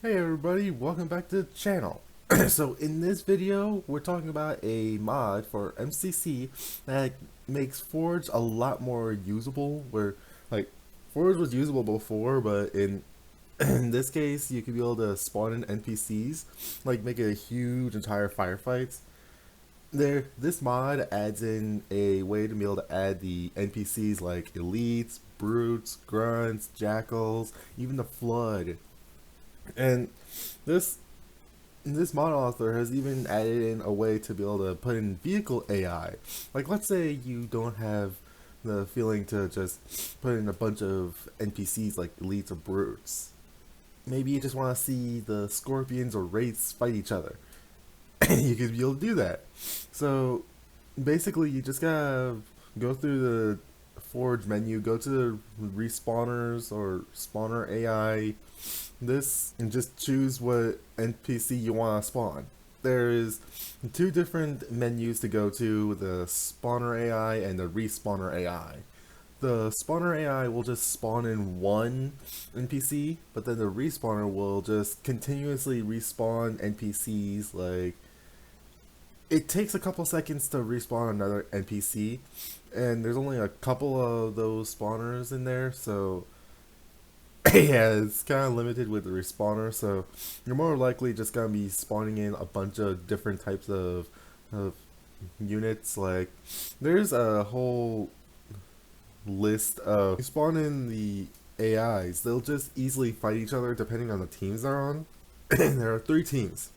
Hey everybody, welcome back to the channel. So in this video, we're talking about a mod for MCC that makes Forge a lot more usable, where like Forge was usable before, but in in this case, you could be able to spawn in NPCs, like make a huge entire firefight. This mod adds in a way to be able to add the NPCs like elites, brutes, grunts, jackals, even the flood. And this this mod author has even added in a way to be able to put in vehicle AI. Like, let's say you don't have the feeling to just put in a bunch of NPCs like elites or brutes. Maybe you just want to see the scorpions or wraiths fight each other. You could be able to do that. So basically, you just gotta go through the Forge menu, go to the respawners or spawner AI, this, and just choose what NPC you want to spawn. There's two different menus to go to, the spawner AI and the respawner AI. The spawner AI will just spawn in one NPC, but then the respawner will just continuously respawn NPCs. Like, it takes a couple seconds to respawn another NPC, and there's only a couple of those spawners in there, so yeah, it's kind of limited with the respawner. So you're more likely just gonna be spawning in a bunch of different types of units. Like, there's a whole list of you spawn in the AIs. They'll just easily fight each other depending on the teams they're on. There are three teams.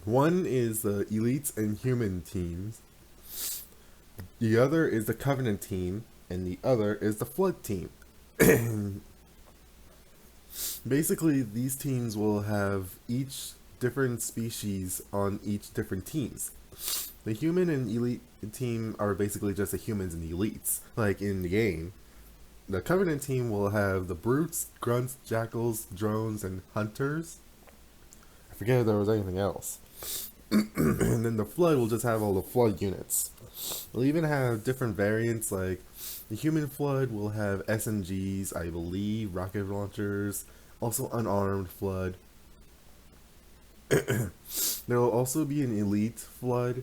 One is the elites and human teams. The other is the Covenant team, and the other is the Flood team. Basically, these teams will have each different species on each different teams. The human and elite team are basically just the humans and the elites, like in the game. The Covenant team will have the brutes, grunts, jackals, drones, and hunters. I forget if there was anything else. And then the Flood will just have all the Flood units. They'll even have different variants, like the human Flood will have SMGs, I believe, rocket launchers, also unarmed Flood. There will also be an elite Flood.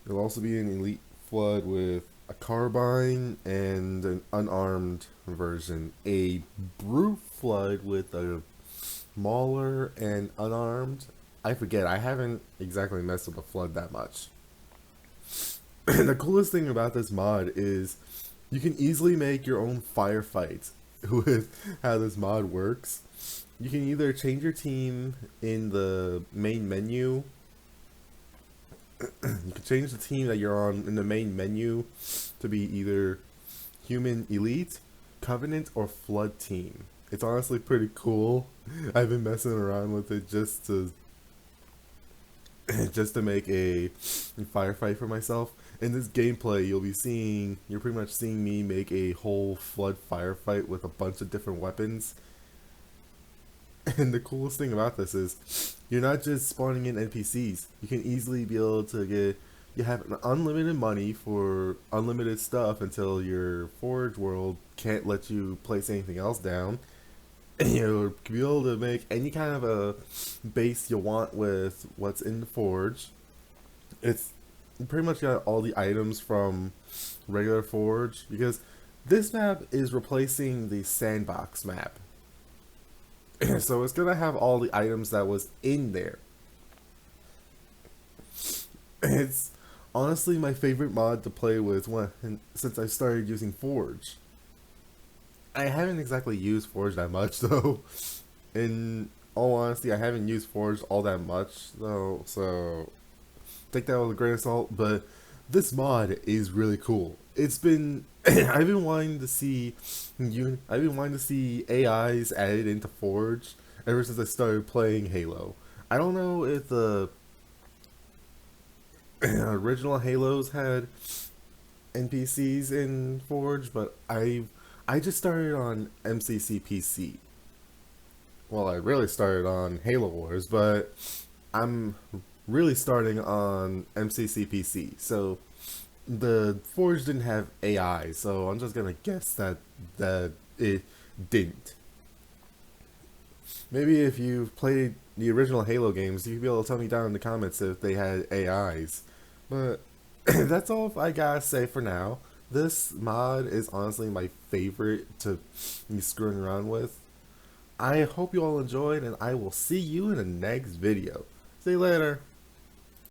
There will also be an elite Flood with a carbine and an unarmed version. A brute Flood with a mauler and unarmed. I forget, I haven't exactly messed with the Flood that much. The coolest thing about this mod is you can easily make your own firefight with how this mod works. You can either change your team in the main menu. You can change the team that you're on in the main menu to be either human elite, covenant, or flood team. It's honestly pretty cool. I've been messing around with it just to make a firefight for myself. In this gameplay, you're pretty much seeing me make a whole flood firefight with a bunch of different weapons. And the coolest thing about this is, you're not just spawning in NPCs. You can easily be able to you have unlimited money for unlimited stuff until your Forge world can't let you place anything else down. You can be able to make any kind of a base you want with what's in the Forge. It's pretty much got all the items from regular Forge, because this map is replacing the sandbox map. So it's gonna have all the items that was in there. It's honestly my favorite mod to play with since I started using Forge. I haven't exactly used Forge that much though. In all honesty, I haven't used Forge all that much though, so take that with a grain of salt. But this mod is really cool. It's been I've been wanting to see AIs added into Forge ever since I started playing Halo. I don't know if the original Halos had NPCs in Forge, but I just started on MCC PC. Well, I really started on Halo Wars, but I'm really starting on MCC PC. So the Forge didn't have AI, so I'm just gonna guess that it didn't. Maybe if you've played the original Halo games, you'd be able to tell me down in the comments if they had AIs. But that's all I gotta say for now. This mod is honestly my favorite to be screwing around with. I hope you all enjoyed, and I will see you in the next video. See you later.